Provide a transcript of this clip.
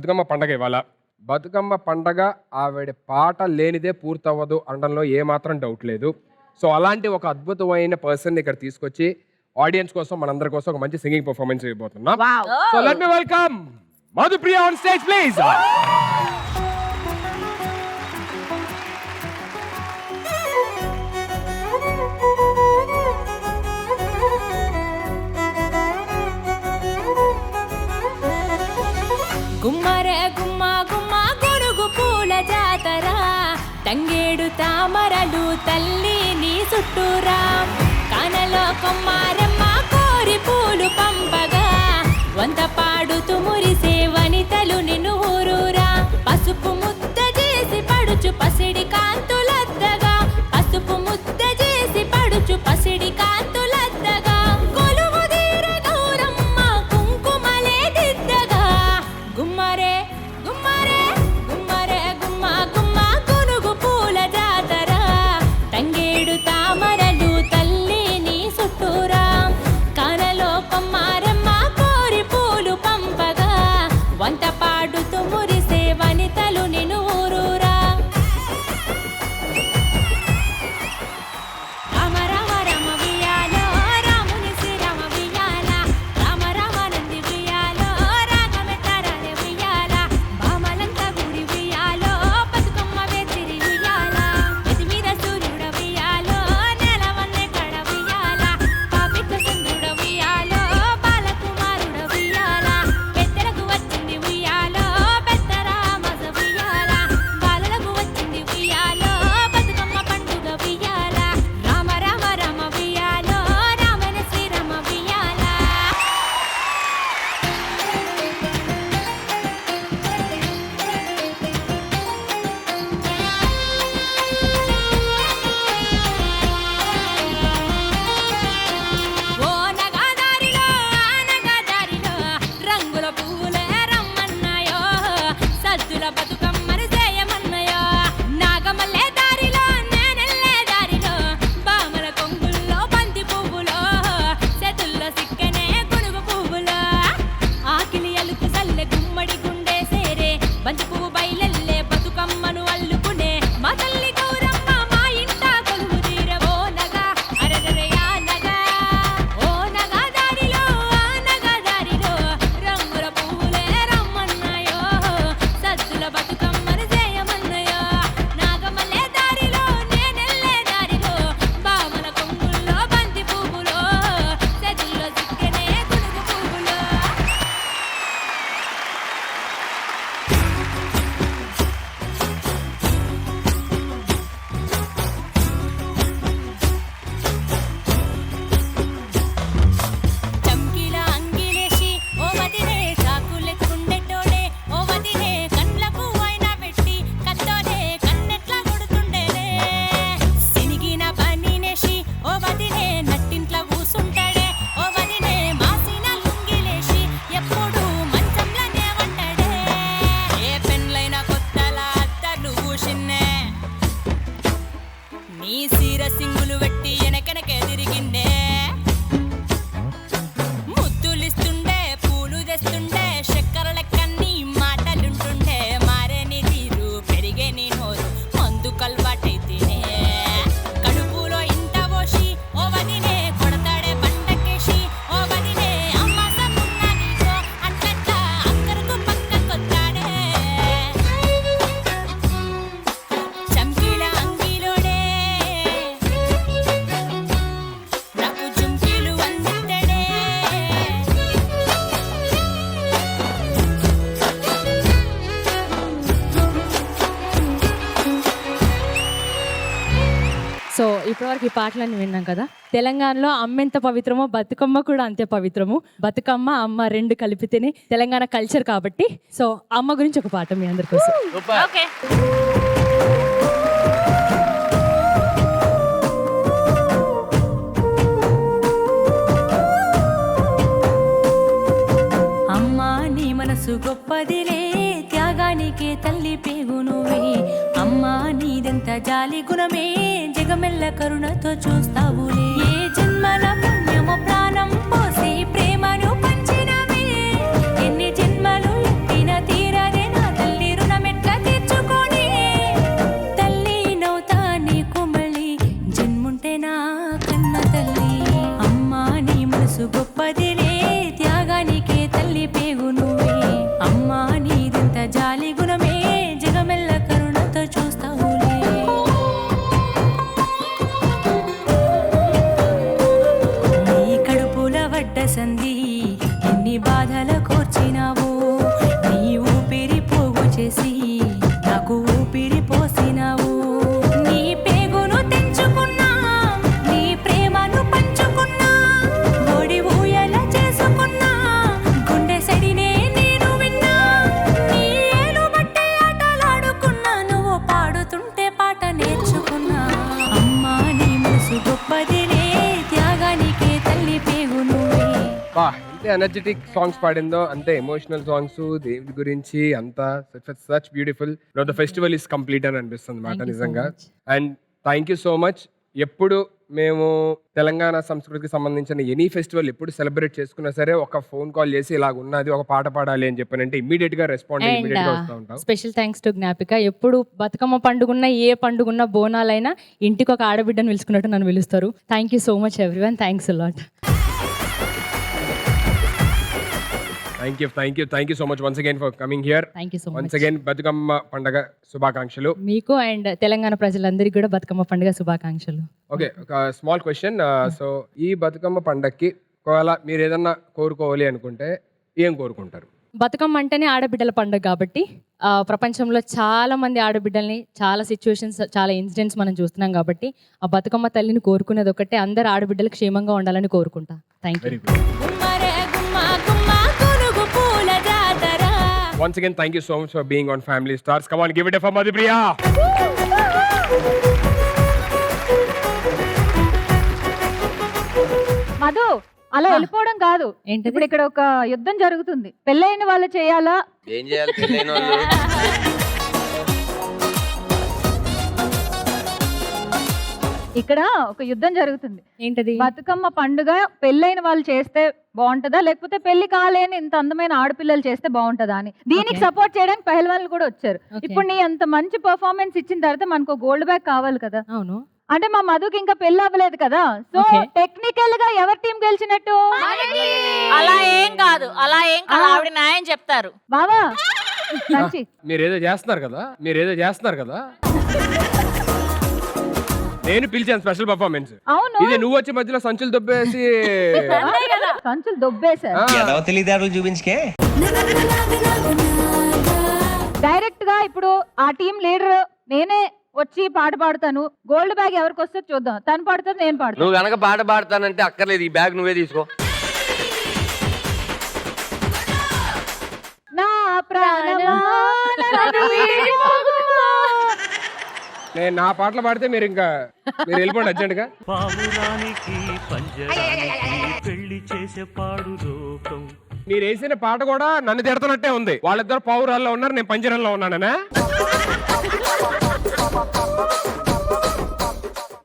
బతుకమ్మ పండగ ఇవాళ. బతుకమ్మ పండగ ఆవిడ పాట లేనిదే పూర్తవ్వదు అనడంలో ఏమాత్రం డౌట్ లేదు. సో అలాంటి ఒక అద్భుతమైన పర్సన్ ఇక్కడ తీసుకొచ్చి ఆడియన్స్ కోసం మనందరి కోసం ఒక మంచి సింగింగ్ పర్ఫార్మెన్స్ ఇవ్వబోతున్నాం. So let me welcome Madhupriya on stage please. గుమ్మరే గుమ్మ గుమ్మ గొడుగు పూల జాతర, తంగేడు తామరలు తల్లి నీ చుట్టూరా, కానలో కొమ్మారమ్మ కోరి పూలు పంపగా, వంత పాడుతూ మురిసే వనితలు నిన్ను ఊరూరా, పసుపు ముద్ద చేసి పడుచు పసిడి కాంతులద్దగా, పసుపు ముద్ద చేసి పడుచు పసిడి కాంతులద్దగా, కొలువు తీర గౌరమ్మ కుంకుమలే దిద్దగా, గుమ్మరే గుమ్మరే గుమ్మరే గుమ్మ గుమ్మ గునుగు పూల జాతర, తంగేడు తామరలు తల్లి నీ చుట్టూరా, కానలో కొమ్మారమ్మ కోరి పూలు పంపగా, వంట పాడుతూ మురిసే వనితలు నిన్ను ఊరూరా. రామ రామ రమ వియాలో రాముని శ్రీరామ వియాల, రామ రామ నంది వియాలో రాగమెత్తరాలే వియాల, భామలంత గుడి వియాలో బతుకమ్మ వేసిరి వియాల, ఎది మీద సూర్యుడ వియాలో నెలవన్నె కడ వియాల, పాపిట్ల చంద్రుడ వియాలో బాలకుమారుడ వియాల, పెద్దలకు వచ్చింది వియాలో పెద్దరామస వియాల, బాలలకు వచ్చింది వియాలో బతుకమ్మ పండుగ వియాల, రామ రామ రమ వియాలో రామన శ్రీరామ వియాల. ఓ నగదారిలో నగదారిలో రంగుల పువ్వులే రమ్మన్నాయో, సద్దుల బతుకమ్మను చేయమన్నాయో, నాగమల్లె దారిలో నేనెళ్ళే దారిలో, బామల కొంగుల్లో బంతి పువ్వులో, చేతుల్లో సిక్కనే గునుగు పువ్వులో, ఆకిలి అలుకు సల్లె గుమ్మడి గుండె సేరే, బంతి పువ్వు బయలెల్లే బతుకమ్మను అల్లుకునే, మా తల్లి గౌరమ్మ మా ఇంట కొలువు తీరవో నగా అరగరయా నగా, ఓ నగా దారిలో రంగుల పువ్వులే రమ్మన్నాయో, సద్దుల బతుకమ్మను చేయమన్నాయో, నాగమల్లె దారిలో నేనెళ్ళే దారిలో, బామల కొంగుల్లో బంతి పువ్వులో, చేతుల్లో సిక్కనే గునుగు పువ్వులో. చంకిల అంగిలేసి ఓ వదినే చాకులెత్తుండెటోడే, ఓ వదినే కండ్లకు అయినా పెట్టి కత్తోడే కన్నెట్లా కొడుతుండేనే, సినిగిన పనినేసి ఓ వదినే నట్టింట్ల కూసుంటాడే, ఓ వదినే మాసిన లుంగిలేసి ఎప్పుడు మంచంలోనే వంటాడే, ఏ పెన్లైన కొత్తల అత్తర్లు కూసిన్నే, నీ సీర సింగులు పెట్టి ఎనకెనకే తిరిగిండే, ముద్దులిస్తుండే పూలు తెస్తుండే, చక్కెర లెక్కన్ని మాటలుంటుండే, మారే నీ తీరు పెరిగే నీ నోరు మందు కల్వాటైతేనే, కడుపులో ఇంత పోసి ఓ వదినే కొడతాడే పంటకేసి, ఓ వదినే అమ్మాసమున్నా నీకో అట్లట్లా అక్కరకు పక్కకొత్తాడే, చంకీల అంగిలోడే నాకు జుంకీలు అందిత్తడే. సో ఇప్పటివరకు ఈ పాటలన్నీ విన్నాం కదా. తెలంగాణలో అమ్మ ఎంత పవిత్రమో బతుకమ్మ కూడా అంతే పవిత్రము. బతుకమ్మ అమ్మ రెండు కలిపితేనే తెలంగాణ కల్చర్ కాబట్టి. సో అమ్మ గురించి ఒక పాట మీ అందరి కోసం. ఓకే అమ్మా నీ మనసు గొప్పదిలే, త్యాగానికే తల్లి పేగు నువ్వే, అమ్మా నీదెంత జాలి గుణమే, జగమెల్ల కరుణతో చూస్తావులే, ఏ జన్మల పుణ్యము ప్రాణం పోసి ప్రేమను పంచినవే, ఎన్ని జన్మలు ఎత్తిన తీరదే వదిలే త్యాగానికే తల్లి పేగు నువ్వే. బా ఎంత ఎనర్జెటిక్ సాంగ్స్ పాడిందో, అంతే ఎమోషనల్ సాంగ్స్, దేవుడి గురించి అంతా such beautiful. The festival is complete అని అనిపిస్తుంది మాట Thank you so నిజంగా. much. And thank you so much. ఎప్పుడు మేము తెలంగాణ సంస్కృతికి సంబంధించిన ఎనీ ఫెస్టివల్ ఎప్పుడు సెలబ్రేట్ చేసుకున్నా సరే ఒక ఫోన్ కాల్ చేసి ఇలాగ ఉన్నది ఒక పాట పాడాలి అని చెప్పానంటే ఇమీడియట్ గా రెస్పాండ్ అండ్ ఇమీడియట్ గా వస్తూ ఉంటాం. స్పెషల్ థ్యాంక్స్ టు జ్ఞాపిక. ఎప్పుడు బతుకమ్మ పండుగున్న ఏ పండుగున్న బోనాలైనా ఇంటికి ఒక ఆడబిడ్డను పిలుచుకున్నట్టు నన్ను పిలుస్తారు. Thank you so much everyone. Thanks a lot. Thank you so much once again for coming here. Thank you so once much. Again Bathukamma పండగ శుభాకాంక్షలు. మీకు అండ్ తెలంగాణ ప్రజలందరికీ కూడా బతుకమ్మ పండుగ శుభాకాంక్షలు. ఓకే, ఒక స్మాల్ క్వశ్చన్. సో ఈ బతుకమ్మ పండగకి ఒకవేళ మీరు ఏదన్నా కోరుకోవాలి అనుకుంటే ఏం కోరుకుంటారు? బతుకమ్మ అంటేనే ఆడబిడ్డల పండుగ కాబట్టి ప్రపంచంలో చాలా మంది ఆడబిడ్డల్ని, చాలా సిచ్యువేషన్స్, చాలా ఇన్సిడెంట్స్ మనం చూస్తున్నాం కాబట్టి ఆ బతుకమ్మ తల్లిని కోరుకునేది ఒకటే, అందరు ఆడబిడ్డలు క్షేమంగా ఉండాలని కోరుకుంటా. Thank you. Very good. గుమ్మరే గుమ్మ గుమ్మ గునుగు పూల జాతర. Once again, thank you so much for being on Family Stars. Come on, give it up for Madhupriya. Madhu అలా వెళ్ళిపోవడం కాదు. ఏంటిది? ఇప్పుడు ఇక్కడ ఒక యుద్ధం జరుగుతుంది. పెళ్ళైన వాళ్ళు చేయాలా? ఏం చేయాలి పెళ్ళైన వాళ్ళు? ఇక్కడ ఒక యుద్ధం జరుగుతుంది. ఏంటది? బతుకమ్మ పండుగ పెళ్ళైన వాళ్ళు చేస్తే బాగుంటదా, లేకపోతే పెళ్లి కాలేని ఇంత అందమైన ఆడపిల్లలు చేస్తే బాగుంటదా అని. దీనికి Okay. సపోర్ట్ చేయడానికి పహల్వాన్లు కూడా వచ్చారు. Okay. ఇప్పుడు నీ అంత మంచి పర్ఫార్మెన్స్ ఇచ్చిన తర్వాత మనకు గోల్డ్ బ్యాగ్ కావాలి కదా. అవును. అంటే మా మధుకి ఇంకా పెళ్లి అవ్వలేదు కదా. So Okay. టెక్నికల్ గా ఎవరి టీం గెలిచినట్టు? అలా ఏం కాదు, అలా ఏం కాదు, ఆవిడ న్యాయం చెప్తారు. బావా మంచి మీరేదో చేస్తున్నారు కదా. నేను పిలిచాను స్పెషల్ పర్ఫార్మెన్స్. అవును, ఇది నువ్వు వచ్చి మధ్యలో సంచులు దొబ్బేసి సంచులు దొబ్బేశారు. ఎదవ తెలివితేటలు చూపించుకే. డైరెక్ట్ గా ఇప్పుడు ఆ టీం లీడర్ నేనే వచ్చి పాట పాడతాను. గోల్డ్ బ్యాగ్ ఎవరికి వస్తే చూద్దాం. తను పాడుతుంది, నేను పాడతాను. నువ్వు గనక పాట పాడతానంటే అక్కర్లేదు, ఈ బ్యాగ్ నువ్వే తీసుకో. నా ప్రాణమా నన్ను వీడిపోకుమా. నేను నా పాటలు పాడితే మీరు వెళ్ళిపోండి అర్జెంట్ గా. పావురానికి పంజరానికి పెళ్లి చేసే పాడు లోకం. మీరు వేసిన పాట కూడా నన్ను తిడుతున్నట్టే ఉంది. వాళ్ళిద్దరు పావురాల్లో ఉన్నారు, నేను పంజరంలో ఉన్నాననే.